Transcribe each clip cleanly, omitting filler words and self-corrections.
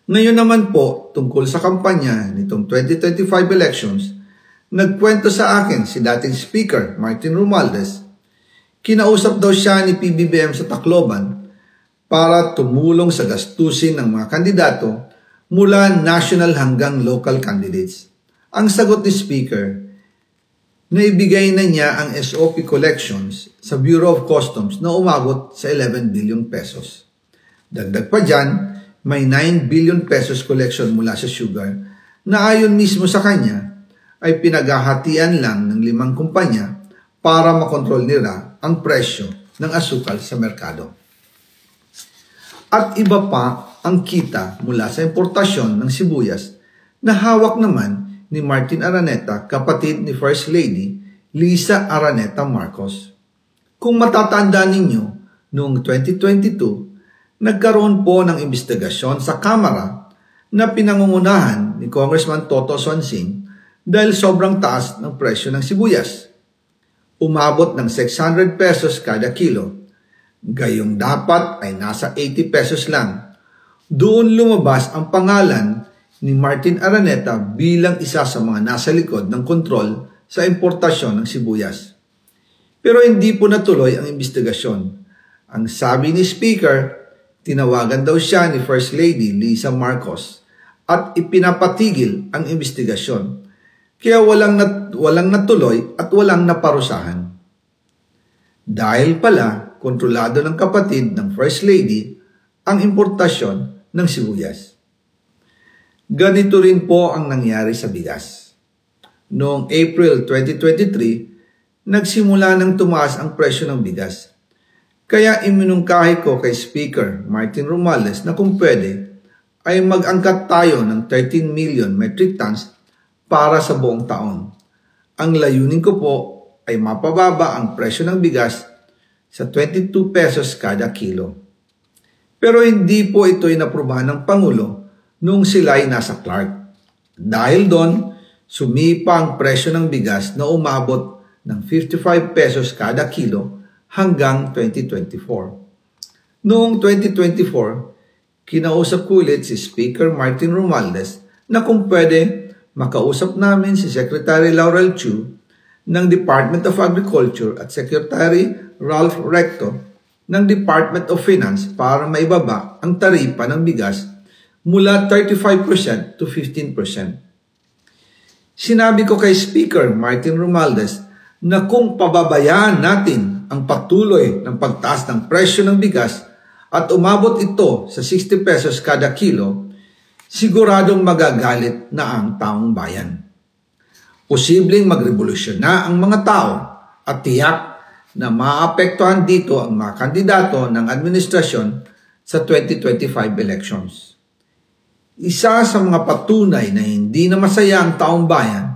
Ngayon naman po, tungkol sa kampanya nitong 2025 elections, nagkwento sa akin si dating Speaker Martin Romualdez. Kinausap daw siya ni PBBM sa Tacloban para tumulong sa gastusin ng mga kandidato mula national hanggang local candidates. Ang sagot ni Speaker, naibigay na niya ang SOP collections sa Bureau of Customs na umabot sa 11 billion pesos. Dagdag pa dyan, may 9 billion pesos collection mula sa sugar na ayon mismo sa kanya ay pinaghahatian lang ng 5 kumpanya para makontrol nila ang presyo ng asukal sa merkado. At iba pa ang kita mula sa importasyon ng sibuyas na hawak naman ni Martin Araneta, kapatid ni First Lady Lisa Araneta Marcos. Kung matatandaan ninyo, noong 2022, nagkaroon po ng investigasyon sa Kamara na pinangungunahan ni Congressman Toto Swansing dahil sobrang taas ng presyo ng sibuyas. Umabot ng 600 pesos kada kilo. Gayong dapat ay nasa 80 pesos lang. Doon lumabas ang pangalan ni Martin Araneta bilang isa sa mga nasa likod ng kontrol sa importasyon ng sibuyas. Pero hindi po natuloy ang investigasyon. Ang sabi ni Speaker, tinawagan daw siya ni First Lady Lisa Marcos at ipinapatigil ang investigasyon. Kaya walang natuloy at walang naparusahan. Dahil pala, kontrolado ng kapatid ng First Lady ang importasyon ng sibuyas. Ganito rin po ang nangyari sa bigas. Noong April 2023, nagsimula nang tumaas ang presyo ng bigas. Kaya iminungkahi ko kay Speaker Martin Romualdez na kung pwede ay mag-angkat tayo ng 13 million metric tons para sa buong taon. Ang layunin ko po ay mapababa ang presyo ng bigas sa 22 pesos kada kilo. Pero hindi po ito inaprubahan ng Pangulo noong sila ay nasa Clark. Dahil doon, sumipa ang presyo ng bigas na umabot ng 55 pesos kada kilo hanggang 2024. Noong 2024, kinausap ko ulit si Speaker Martin Romualdez na kung pwede makausap namin si Secretary Laurel Chu ng Department of Agriculture at Secretary Ralph Recto ng Department of Finance para maibaba ang taripa ng bigas mula 35% to 15%. Sinabi ko kay Speaker Martin Romualdez na kung pababayaan natin ang patuloy ng pagtaas ng presyo ng bigas at umabot ito sa 60 pesos kada kilo, siguradong magagalit na ang taong bayan. Posibleng magrevolusyon na ang mga tao at tiyak na maapektuhan dito ang mga kandidato ng administrasyon sa 2025 elections. Isa sa mga patunay na hindi na masaya ang taong bayan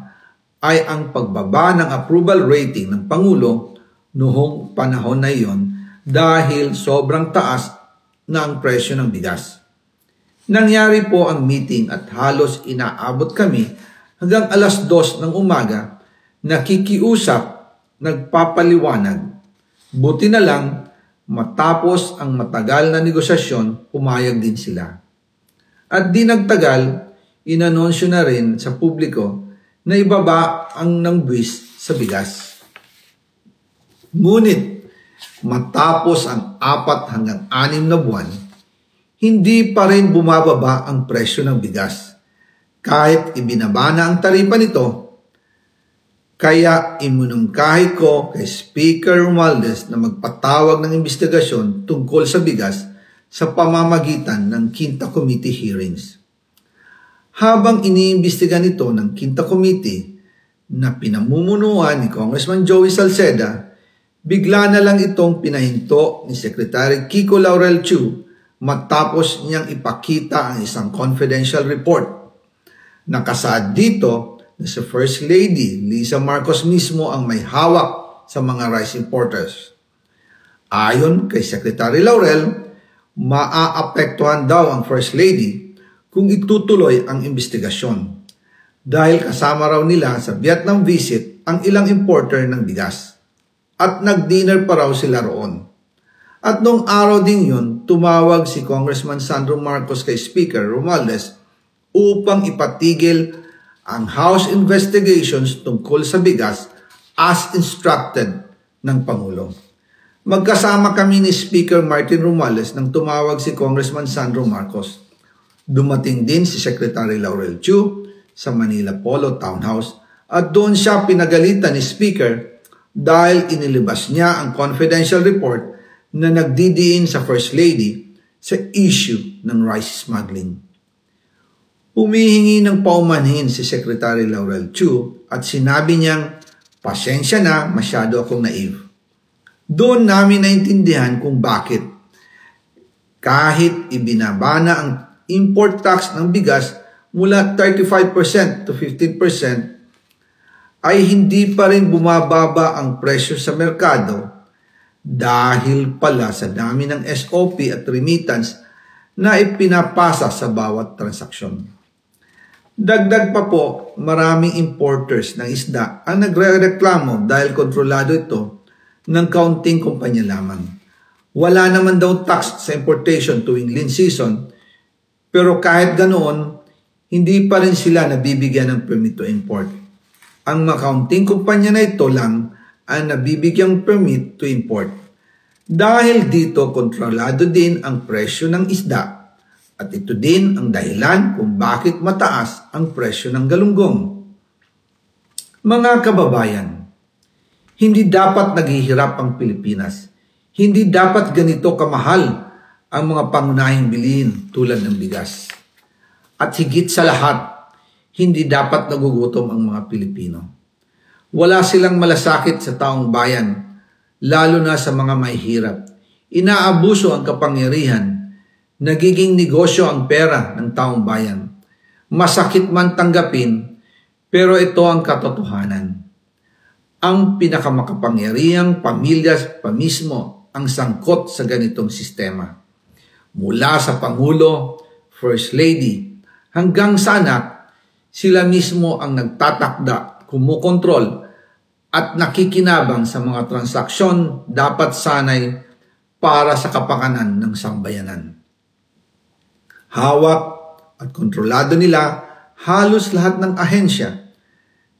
ay ang pagbaba ng approval rating ng Pangulo noong panahon na iyon dahil sobrang taas na ang presyo ng bigas. Nangyari po ang meeting at halos inaabot kami hanggang alas 2 ng umaga, nakikiusap, nagpapaliwanag. Buti na lang, matapos ang matagal na negosasyon, pumayag din sila. At di nagtagal, inanonsyo na rin sa publiko na ibaba ang nangbuwis sa bigas. Ngunit, matapos ang 4 hanggang 6 na buwan, hindi pa rin bumababa ang presyo ng bigas. Kahit ibinaba na ang taripa nito, kaya iminungkahi ko kay Speaker Romualdez na magpatawag ng investigasyon tungkol sa bigas sa pamamagitan ng Quinta Committee hearings. Habang iniimbestiga nito ng Quinta Committee na pinamumunuan ni Congressman Joey Salceda, bigla na lang itong pinahinto ni Secretary Kiko Laurel Chu matapos niyang ipakita ang isang confidential report. Nakasaad dito na si First Lady Lisa Marcos mismo ang may hawak sa mga rice importers. Ayon kay Secretary Laurel, maaapektuhan daw ang First Lady kung itutuloy ang investigasyon dahil kasama raw nila sa Vietnam visit ang ilang importer ng bigas at nag-dinner pa raw sila roon. At noong araw din yun, tumawag si Congressman Sandro Marcos kay Speaker Romualdez upang ipatigil ang House investigations tungkol sa bigas as instructed ng Pangulo. Magkasama kami ni Speaker Martin Romualdez nang tumawag si Congressman Sandro Marcos. Dumating din si Secretary Laurel Chu sa Manila Polo Townhouse at doon siya pinagalitan ni Speaker dahil inilabas niya ang confidential report na nagdidiin sa First Lady sa issue ng rice smuggling. Humihingi ng paumanhin si Secretary Laurel Chu at sinabi niyang, "Pasensya na, masyado akong naive." Doon namin naintindihan kung bakit. Kahit ibinaba na ang import tax ng bigas mula 35% to 15%, ay hindi pa rin bumababa ang presyo sa merkado dahil pala sa dami ng SOP at remittance na ipinapasa sa bawat transaksyon. Dagdag pa po, maraming importers ng isda ang nagre-reklamo dahil kontrolado ito ng kaunting kumpanya lamang. Wala naman daw tax sa importation tuwing lean season, pero kahit ganoon, hindi pa rin sila nabibigyan ng permit to import. Ang mga kaunting kumpanya na ito lang ang nabibigyang permit to import. Dahil dito, kontrolado din ang presyo ng isda at ito din ang dahilan kung bakit mataas ang presyo ng galunggong. Mga kababayan, hindi dapat naghihirap ang Pilipinas. Hindi dapat ganito kamahal ang mga pangunahing bilihin tulad ng bigas. At higit sa lahat, hindi dapat nagugutom ang mga Pilipino. Wala silang malasakit sa taong bayan, lalo na sa mga mahihirap. Inaabuso ang kapangyarihan, nagiging negosyo ang pera ng taong bayan. Masakit man tanggapin, pero ito ang katotohanan. Ang pinakamakapangyarihang pamilya pa mismo ang sangkot sa ganitong sistema. Mula sa Pangulo, First Lady, hanggang sa anak, sila mismo ang nagtatakda, kumukontrol, at nakikinabang sa mga transaksyon dapat sanay para sa kapakanan ng sambayanan. Hawak at kontrolado nila halos lahat ng ahensya,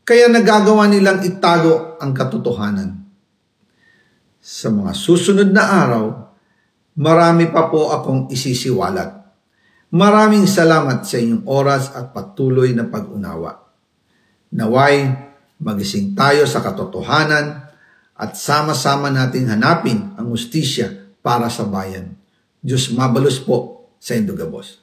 kaya nagagawa nilang itago ang katotohanan. Sa mga susunod na araw, marami pa po akong isisiwalat. Maraming salamat sa inyong oras at patuloy na pag-unawa. Naway, magising tayo sa katotohanan at sama-sama nating hanapin ang hustisya para sa bayan. Diyos mabalos po sa Indogabos.